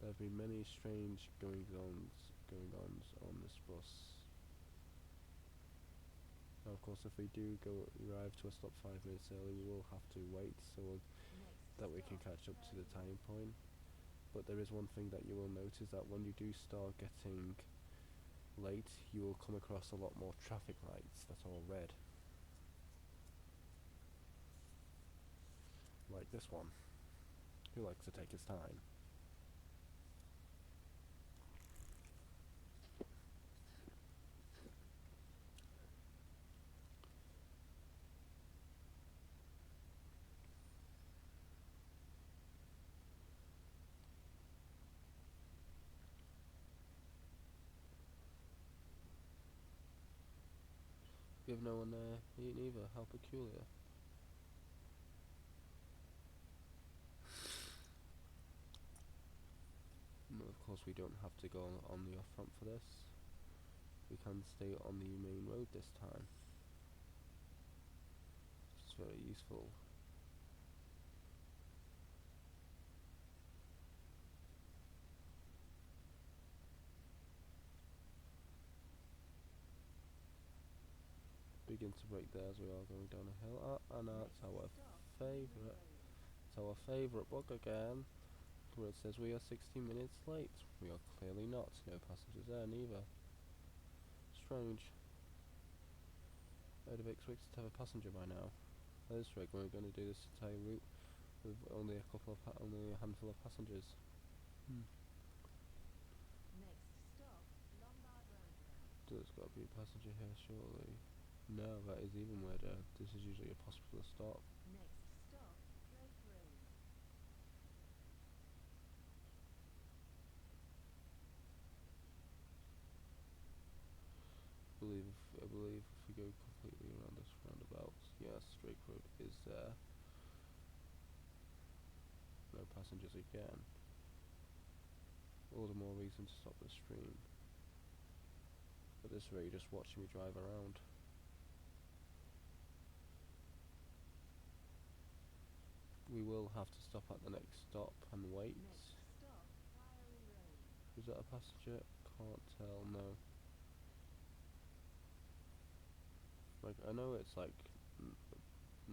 There have been many strange goings-ons on this bus. Now, of course, if we do arrive to a stop 5 minutes early, we will have to wait so that we can catch up to the time point. But there is one thing that you will notice, that when you do start getting late, you will come across a lot more traffic lights that are red. Like this one. Who likes to take his time? give no one eaten either. How peculiar. Of course, we don't have to go on the off ramp for this. We can stay on the main road this time. It's very useful. Begin to brake there as we are going down a hill. And it's our favourite. It's our favourite bug again, where it says we are 16 minutes late. We are clearly not. No passengers there neither. Strange. I'd have expected to have a passenger by now. At this rate, we're going to do this entire route with only a handful of passengers. Next stop, Lombard Roundabout. There's got to be a passenger here, surely. No, that is even weirder. This is usually a possible stop. Next stop, Drake Road. I believe if we go completely around this roundabout, yes, Drake Road is there. No passengers again. All the more reason to stop the stream. At this rate, you're just watching me drive around. We will have to stop at the next stop and wait. Next stop, Priory Road. Is that a passenger? Can't tell, no. Like, I know it's like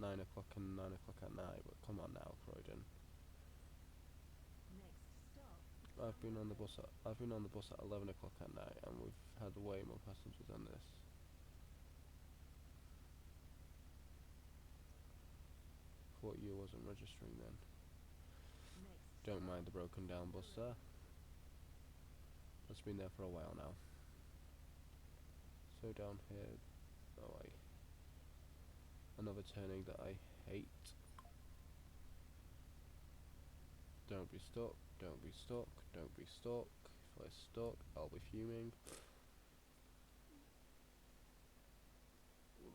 9 o'clock and 9 o'clock at night, but come on now, Croydon. Next stop, I've been on the bus at 11 o'clock at night, and we've had way more passengers than this. Thought you wasn't registering then. next Don't stop, mind the broken down bus there. It's been there for a while now. So down here, another turning that I hate. Don't be stuck, don't be stuck, don't be stuck. If I'm stuck, I'll be fuming.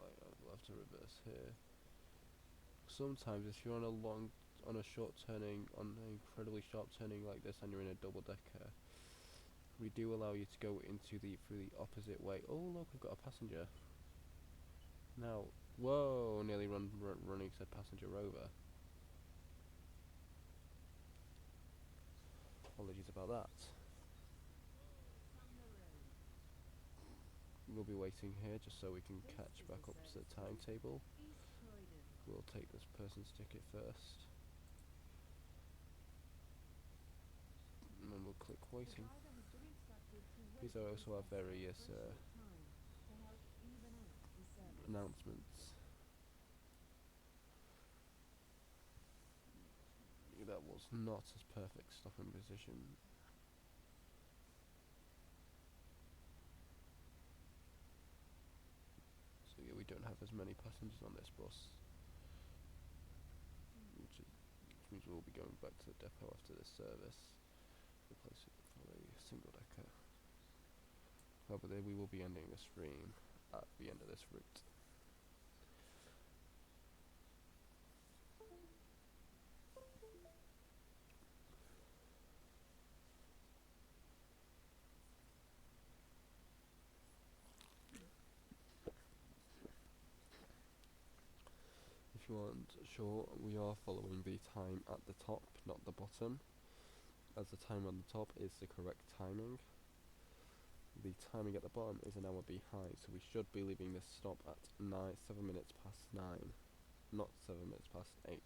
Right, I'll have to reverse here. Sometimes if you're on a short turning, on an incredibly sharp turning like this and you're in a double decker, we do allow you to go through the opposite way. Oh look, I've got a passenger. Now, whoa, nearly running said passenger over. Apologies about that. Sumner Road. We'll be waiting here just so we can This catch is back a up to the service timetable. East Croydon. We'll take this person's ticket first. And then we'll click The waiting. driver has been instructed to wait These are at also our this bus stop various for a short time to help even out the service. announcements. That was not as perfect stopping position. So yeah, we don't have as many passengers on this bus, which means we'll be going back to the depot after this service, replace it for a single decker. However, we will be ending the stream at the end of this route. If you aren't sure, we are following the time at the top, not the bottom, as the time on the top is the correct timing. The timing at the bottom is an hour behind, so we should be leaving this stop at 7 minutes past 9, not 7 minutes past 8.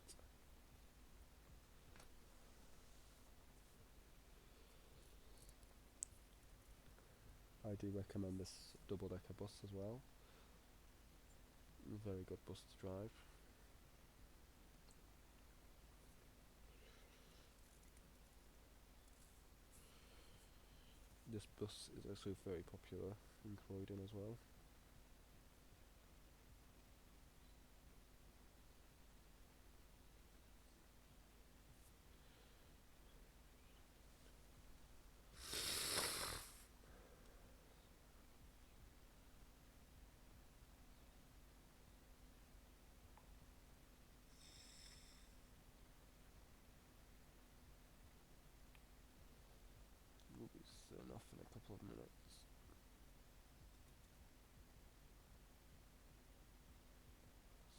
I do recommend this double-decker bus as well. Very good bus to drive. This bus is also very popular in Croydon as well. turn off in a couple of minutes.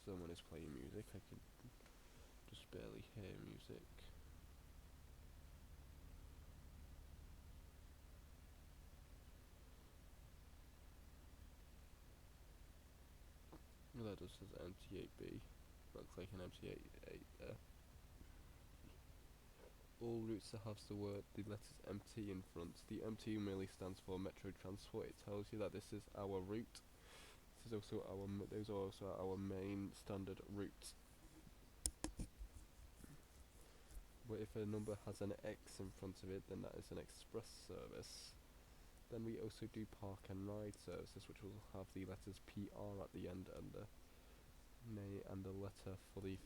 Someone is playing music. I can just barely hear music. That just says MT8B. Looks like an MT8 there. All routes that have the letters MT in front. The MT merely stands for MetroTransport. It tells you that this is our route. This is also those are also our main standard routes. But if a number has an X in front of it, then that is an express service. Then we also do park and ride services, which will have the letters PR at the end and the name and the letter for the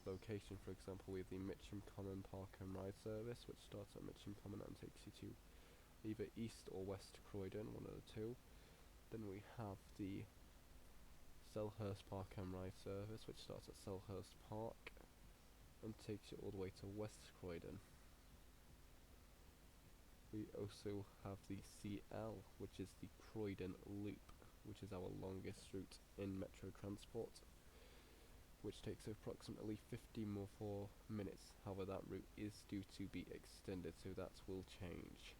location. For example, we have the Mitcham Common Park and Ride service, which starts at Mitcham Common and takes you to either East or West Croydon, one of the two. Then we have the Selhurst Park and Ride service, which starts at Selhurst Park and takes you all the way to West Croydon. We also have the CL, which is the Croydon Loop, which is our longest route in MetroTransport, which takes approximately 4 minutes. However, that route is due to be extended, so that will change.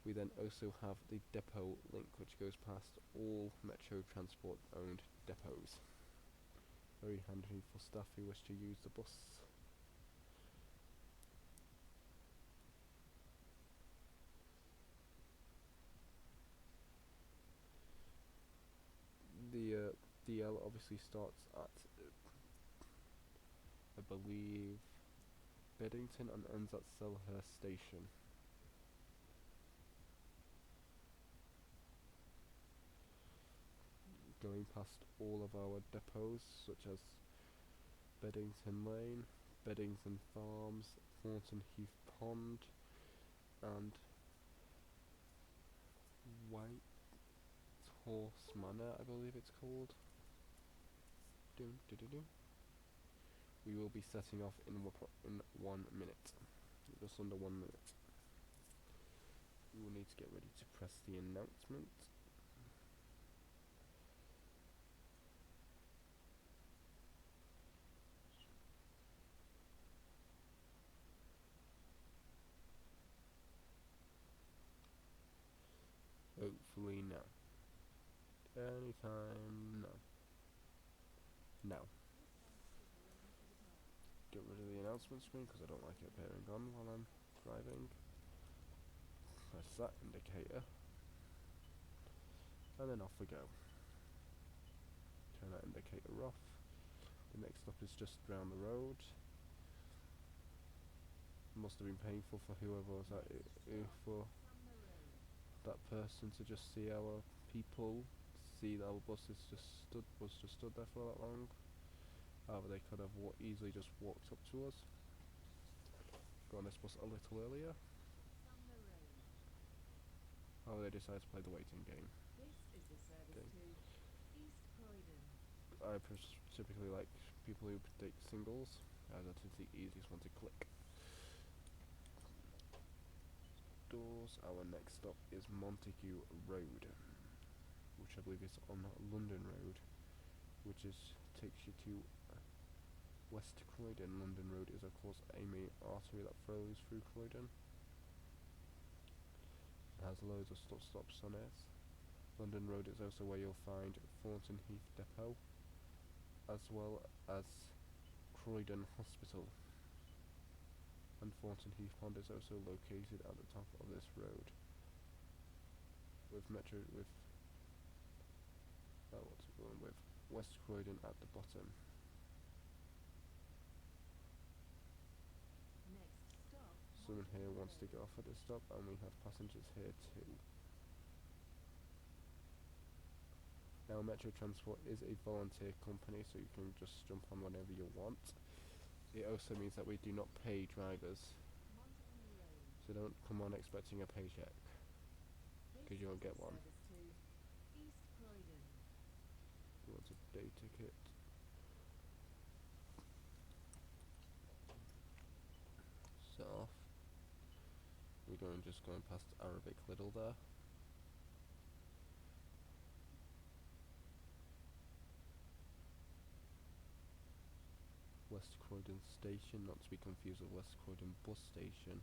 We then also have the depot link, which goes past all MetroTransport owned depots. Very handy for staff who wish to use the bus. The DL obviously starts at, I believe, Beddington and ends at Selhurst Station. Going past all of our depots, such as Beddington Lane, Beddington Farms, Thornton Heath Pond, and White Horse Manor, I believe it's called. We will be setting off in 1 minute, just under 1 minute. We will need to get ready to press the announcement. Hopefully now. Anytime now. Now. Get rid of the announcement screen because I don't like it appearing on while I'm driving. Press that indicator. And then off we go. Turn that indicator off. The next stop is just round the road. Must have been painful for whoever was that, for that person to just see our people, see that our bus was just stood there for that long. However, they could have easily just walked up to us. Got on this bus a little earlier. However, they decided to play the waiting game. This is the service to East Croydon. I typically like people who take singles, as that is the easiest one to click. Doors. Our next stop is Montague Road, which I believe is on London Road, which takes you to West Croydon. London Road is of course a main artery that flows through Croydon. It has loads of stops on it. London Road is also where you'll find Thornton Heath Depot, as well as Croydon Hospital. And Thornton Heath Pond is also located at the top of this road, with West Croydon at the bottom. Next stop. Someone here wants to get off at this stop, and we have passengers here too. Now, MetroTransport is a volunteer company, so you can just jump on whenever you want. It also means that we do not pay drivers, so don't come on expecting a paycheck, because you won't get one. East Croydon. You want a day ticket. Set off. We just going past Arabic Little there. West Croydon Station, not to be confused with West Croydon Bus Station.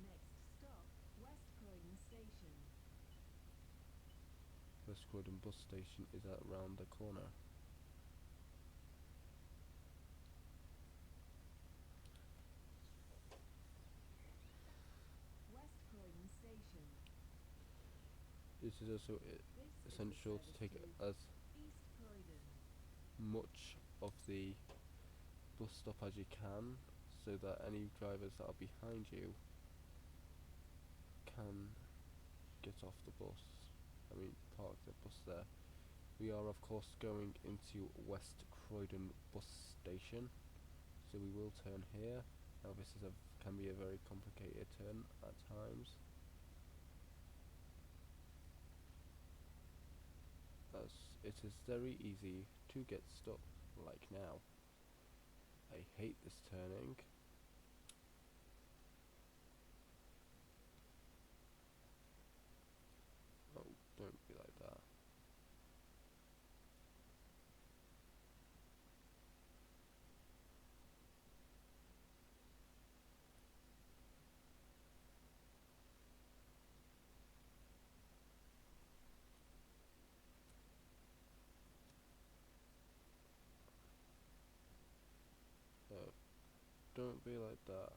Next stop, West Croydon Station. West Croydon Bus Station is around the corner. West Croydon Station. It is also This is essential the to service take to as East Croydon. much of the bus stop as you can, so that any drivers that are behind you can get off the bus. Park the bus there. We are of course going into West Croydon Bus Station, so we will turn here. Now this is can be a very complicated turn at times, as it is very easy to get stuck, like now. I hate this turning. Oh, don't be like that. Don't be like that.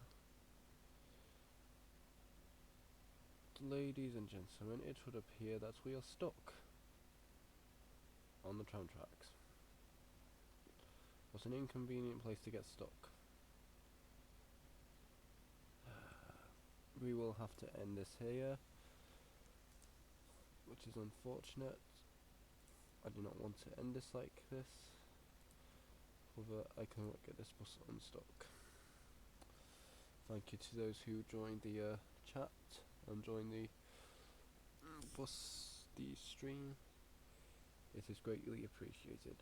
Ladies and gentlemen, it would appear that we are stuck on the tram tracks. What an inconvenient place to get stuck. We will have to end this here, which is unfortunate. I do not want to end this like this. However, I cannot get this bus unstuck. Thank you to those who joined the chat and joined the stream. It is greatly appreciated.